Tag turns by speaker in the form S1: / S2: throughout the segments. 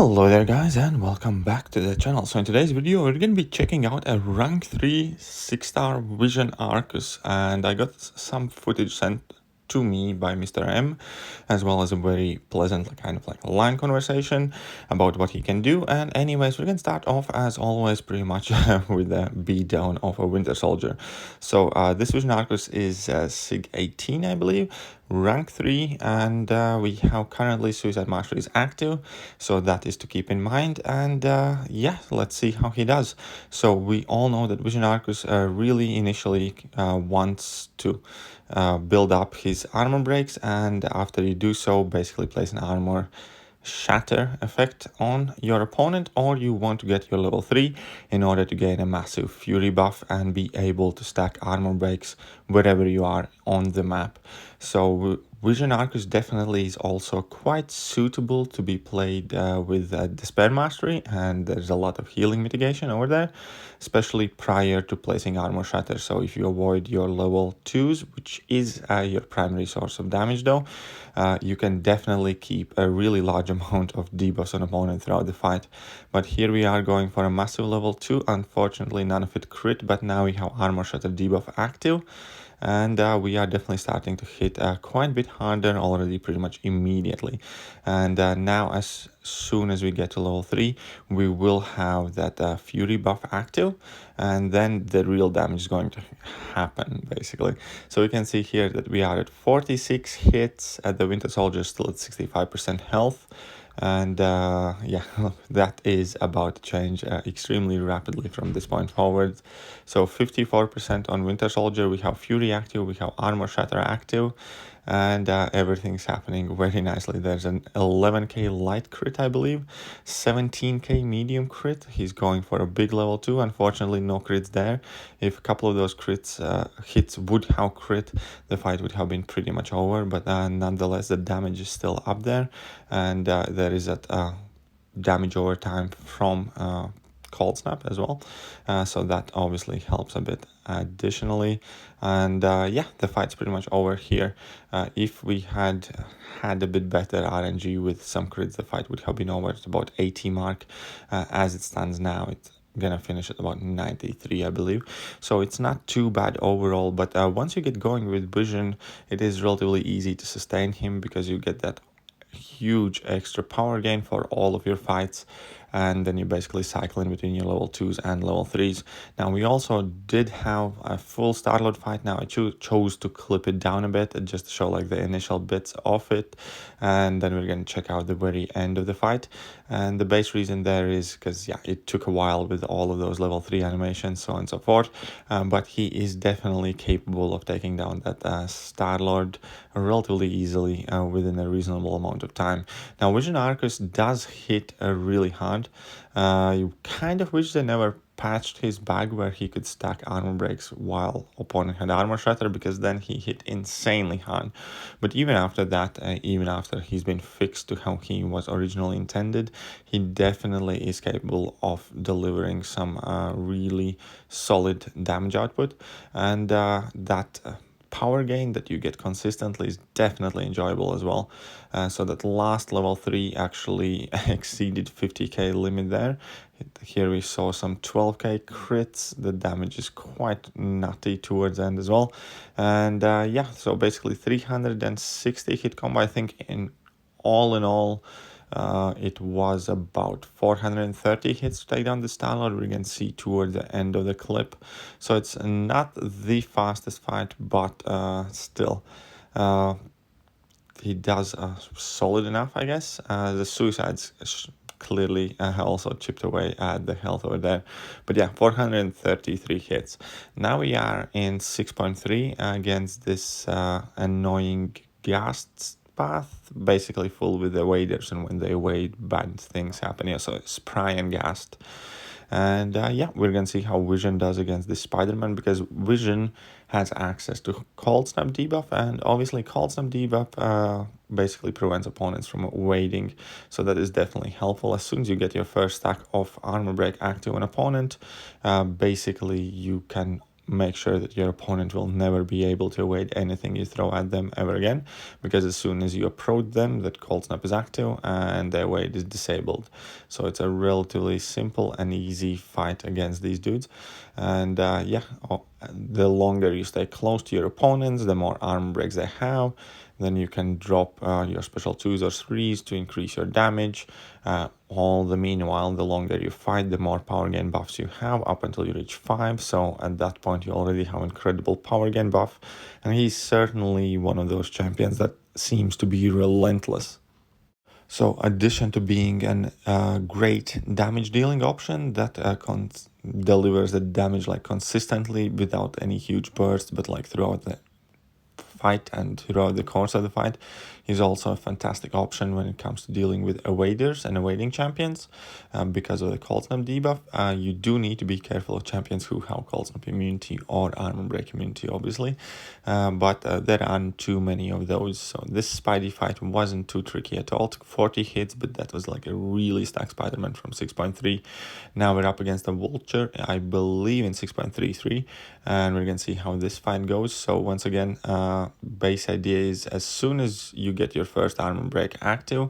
S1: Hello there guys and welcome back to the channel. So in today's video we're going to be checking out a rank 3 6-star Vision Aarkus, and I got some footage sent to me by Mr. M, as well as a very pleasant kind of like line conversation about what he can do. And anyways, we're going to start off as always pretty much with a beatdown of a Winter Soldier. So this Vision Aarkus is SIG 18, I believe, rank 3, and we have currently Suicide Mastery is active, so that is to keep in mind. And yeah, let's see how he does. So we all know that Vision Aarkus really initially wants to build up his armor breaks, and after you do so, basically place an armor shatter effect on your opponent, or you want to get your level 3 in order to gain a massive fury buff and be able to stack armor breaks wherever you are on the map. So Vision Aarkus definitely is also quite suitable to be played with Despair Mastery, and there's a lot of healing mitigation over there, especially prior to placing Armor Shatter. So if you avoid your level 2s, which is your primary source of damage though, you can definitely keep a really large amount of debuffs on opponent throughout the fight. But here we are going for a massive level 2, unfortunately none of it crit, but now we have Armor Shatter debuff active. And we are definitely starting to hit quite a bit harder already, pretty much immediately. And now as soon as we get to level 3, we will have that fury buff active, and then the real damage is going to happen basically. So we can see here that we are at 46 hits, at the Winter Soldier still at 65% health. And yeah, that is about to change extremely rapidly from this point forward. So 54% on Winter Soldier, we have Fury active, we have Armor Shatter active, and everything's happening very nicely. There's an 11k light crit, I believe, 17k medium crit. He's going for a big level 2. Unfortunately, no crits there. If a couple of those crits hits would have crit, the fight would have been pretty much over, but nonetheless the damage is still up there, and there is that damage over time from Cold Snap as well, so that obviously helps a bit additionally. And yeah, the fight's pretty much over here. If we had a bit better RNG with some crits, the fight would have been over at about 80 mark. As it stands now, it's gonna finish at about 93, I believe, so it's not too bad overall. But once you get going with Vision, it is relatively easy to sustain him, because you get that huge extra power gain for all of your fights, and then you basically cycle in between your level 2s and level 3s. Now we also did have a full StarLord fight. Now I chose to clip it down a bit just to show like the initial bits of it, and then we're going to check out the very end of the fight. And the base reason there is because yeah, it took a while with all of those level 3 animations, so on and so forth, but he is definitely capable of taking down that StarLord relatively easily within a reasonable amount of time. Now Vision Aarkus does hit really hard. You kind of wish they never patched his bag where he could stack armor breaks while opponent had Armor Shatter, because then he hit insanely hard. But even after that, even after he's been fixed to how he was originally intended, he definitely is capable of delivering some really solid damage output, and that power gain that you get consistently is definitely enjoyable as well. So that last level 3 actually exceeded 50k limit there. Here we saw some 12k crits. The damage is quite nutty towards the end as well. And yeah, so basically 360 hit combo. I think in all it was about 430 hits to take down the StarLord. We can see toward the end of the clip. So it's not the fastest fight, but still he does solid enough, I guess. The suicides clearly also chipped away at the health over there. But yeah, 433 hits. Now we are in 6.3 against this annoying Ghast path, basically full with the waders, and when they wade, bad things happen. Yeah, so Spry and Ghast. And yeah, we're gonna see how Vision does against this SpiderMan, because Vision has access to Cold Snap debuff, and obviously Cold Snap debuff basically prevents opponents from wading, so that is definitely helpful. As soon as you get your first stack of armor break active on opponent, basically you can make sure that your opponent will never be able to evade anything you throw at them ever again, because as soon as you approach them, that cold snap is active and their evade is disabled. So it's a relatively simple and easy fight against these dudes. And the longer you stay close to your opponents, the more armor breaks they have. Then you can drop your special 2s or 3s to increase your damage. All the meanwhile, the longer you fight, the more power gain buffs you have up until you reach 5. So at that point, you already have incredible power gain buff. And he's certainly one of those champions that seems to be relentless. So addition to being a great damage dealing option that delivers the damage like consistently without any huge bursts, but like throughout the fight and throughout the course of the fight, he's also a fantastic option when it comes to dealing with evaders and evading champions. Because of the cold snap debuff, you do need to be careful of champions who have cold snap immunity or armor break immunity, obviously, but there aren't too many of those. So this Spidey fight wasn't too tricky at all. It took 40 hits, but that was like a really stacked SpiderMan from 6.3. Now we're up against a Vulture, I believe in 6.33, and we're gonna see how this fight goes. So once again, base idea is as soon as you get your first armor break active,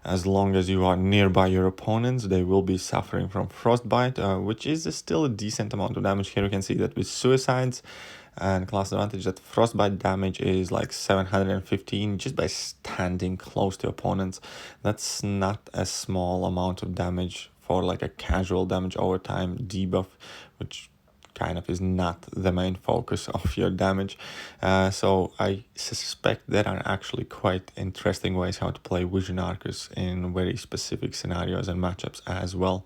S1: as long as you are nearby your opponents, they will be suffering from frostbite, which is still a decent amount of damage. Here you can see that with suicides and class advantage, that frostbite damage is like 715 just by standing close to opponents. That's not a small amount of damage for like a casual damage over time debuff, which kind of is not the main focus of your damage. So I suspect there are actually quite interesting ways how to play Vision Aarkus in very specific scenarios and matchups as well.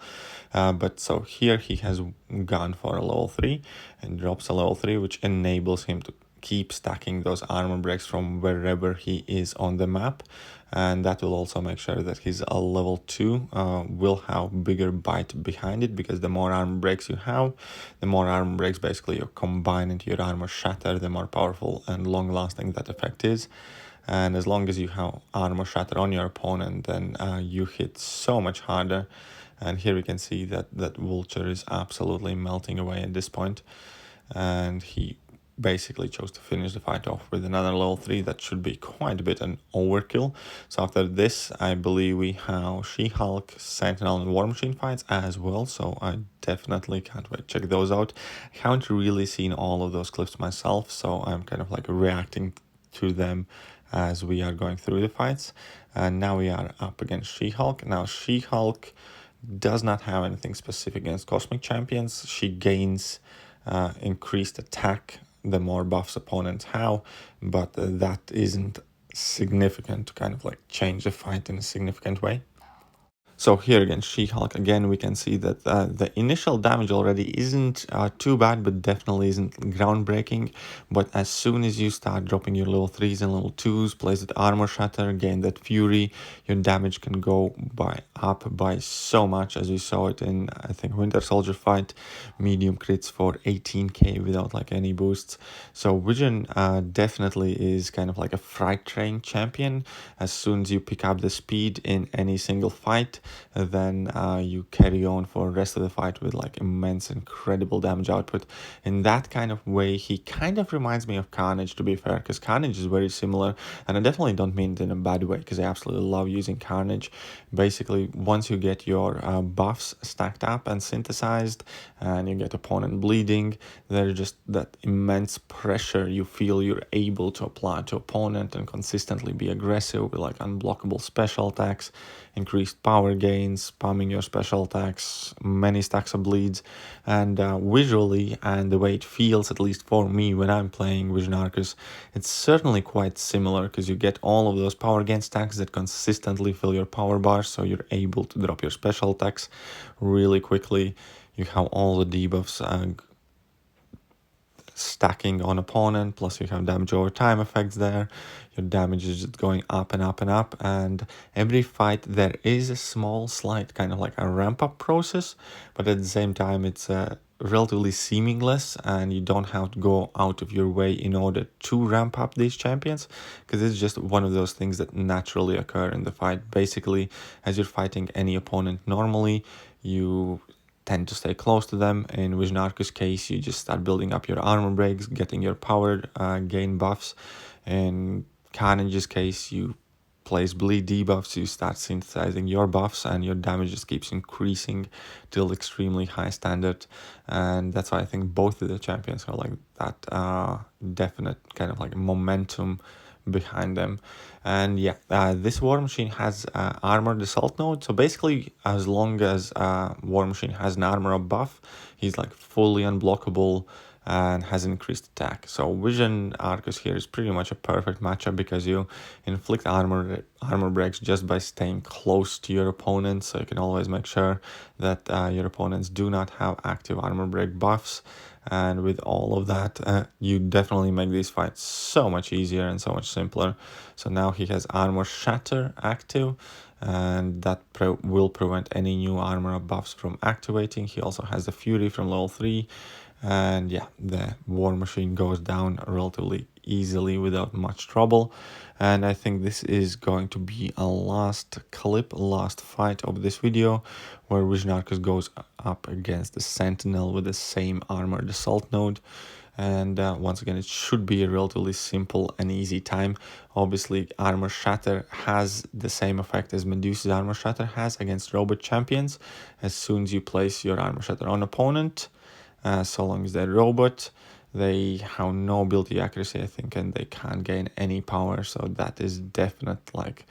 S1: But so here he has gone for a level 3 and drops a level 3, which enables him to keep stacking those armor breaks from wherever he is on the map, and that will also make sure that his level 2 will have bigger bite behind it, because the more armor breaks you have, the more armor breaks basically you combine into your armor shatter, the more powerful and long lasting that effect is. And as long as you have armor shatter on your opponent, then you hit so much harder. And here we can see that Vulture is absolutely melting away at this point, and he basically chose to finish the fight off with another level 3. That should be quite a bit an overkill. So after this, I believe we have SheHulk, Sentinel, and War Machine fights as well. So I definitely can't wait to check those out. I haven't really seen all of those clips myself, so I'm kind of like reacting to them as we are going through the fights. And now we are up against SheHulk. Now SheHulk does not have anything specific against Cosmic Champions. She gains increased attack the more buffs opponents have, but that isn't significant to kind of like change the fight in a significant way. So here again, SheHulk, again, we can see that the initial damage already isn't too bad, but definitely isn't groundbreaking. But as soon as you start dropping your level 3s and level 2s, place that armor shatter, gain that fury, your damage can go up by so much, as we saw it in, I think, Winter Soldier fight, medium crits for 18k without like any boosts. So Vision definitely is kind of like a freight train champion. As soon as you pick up the speed in any single fight, then you carry on for the rest of the fight with like immense, incredible damage output. In that kind of way, he kind of reminds me of Carnage, to be fair, because Carnage is very similar, and I definitely don't mean it in a bad way, because I absolutely love using Carnage. Basically, once you get your buffs stacked up and synthesized, and you get opponent bleeding, there's just that immense pressure you feel you're able to apply to opponent and consistently be aggressive with like unblockable special attacks, increased power gains, spamming your special attacks, many stacks of bleeds, and visually, and the way it feels, at least for me when I'm playing Vision Aarkus, it's certainly quite similar, because you get all of those power gain stacks that consistently fill your power bar, so you're able to drop your special attacks really quickly. You have all the debuffs stacking on opponent, plus you have damage over time effects there. Your damage is just going up and up and up, and every fight there is a small slight kind of like a ramp up process, but at the same time it's relatively seamless, and you don't have to go out of your way in order to ramp up these champions, because it's just one of those things that naturally occur in the fight. Basically, as you're fighting any opponent normally, you tend to stay close to them. In Vision Aarkus case, you just start building up your armor breaks, getting your power gain buffs. In Carnage's case, you place bleed debuffs, you start synthesizing your buffs, and your damage just keeps increasing till extremely high standard. And that's why I think both of the champions are like that definite kind of like momentum behind them. And yeah, this War Machine has armored assault node, so basically as long as War Machine has an armor buff, he's like fully unblockable and has increased attack. So Vision Aarkus here is pretty much a perfect matchup because you inflict armor breaks just by staying close to your opponents, so you can always make sure that your opponents do not have active armor break buffs. And with all of that, you definitely make these fights so much easier and so much simpler. So now he has Armor Shatter active, and that will prevent any new armor buffs from activating. He also has the Fury from level 3, and yeah, the War Machine goes down relatively easily without much trouble. And I think this is going to be a last fight of this video, where Vision Aarkus goes up against the Sentinel with the same armored assault node. And once again, it should be a relatively simple and easy time. Obviously, Armor Shatter has the same effect as Medusa's Armor Shatter has against robot champions. As soon as you place your Armor Shatter on opponent, so long as they're robot, they have no ability accuracy, I think, and they can't gain any power. So that is definite like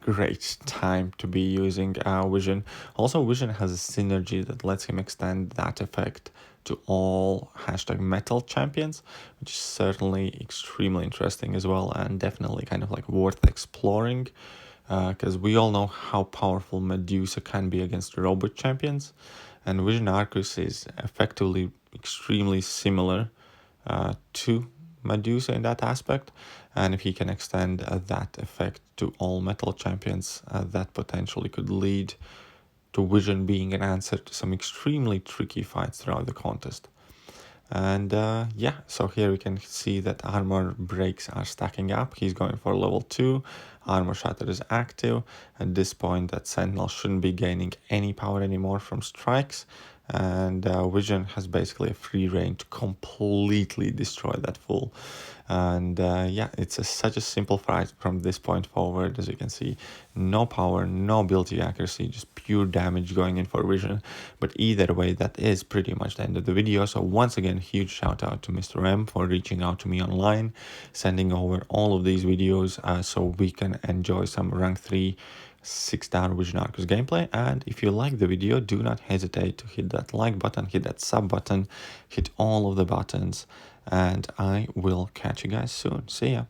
S1: great time to be using Vision. Also, Vision has a synergy that lets him extend that effect to all #metal champions, which is certainly extremely interesting as well, and definitely kind of like worth exploring, because we all know how powerful Medusa can be against robot champions, and Vision Aarkus is effectively extremely similar to Medusa in that aspect. And if he can extend that effect to all metal champions, that potentially could lead to Vision being an answer to some extremely tricky fights throughout the contest. And yeah, so here we can see that armor breaks are stacking up. He's going for level 2. Armor Shatter is active. At this point, that Sentinel shouldn't be gaining any power anymore from strikes. And Vision has basically a free reign to completely destroy that fool. And yeah, it's such a simple fight from this point forward. As you can see, no power, no ability accuracy, just pure damage going in for Vision. But either way, that is pretty much the end of the video. So once again, huge shout out to Mr. M for reaching out to me online, sending over all of these videos so we can enjoy some rank 3 6-star Vision Aarkus gameplay. And if you like the video, do not hesitate to hit that like button, hit that sub button, hit all of the buttons, and I will catch you guys soon. See ya.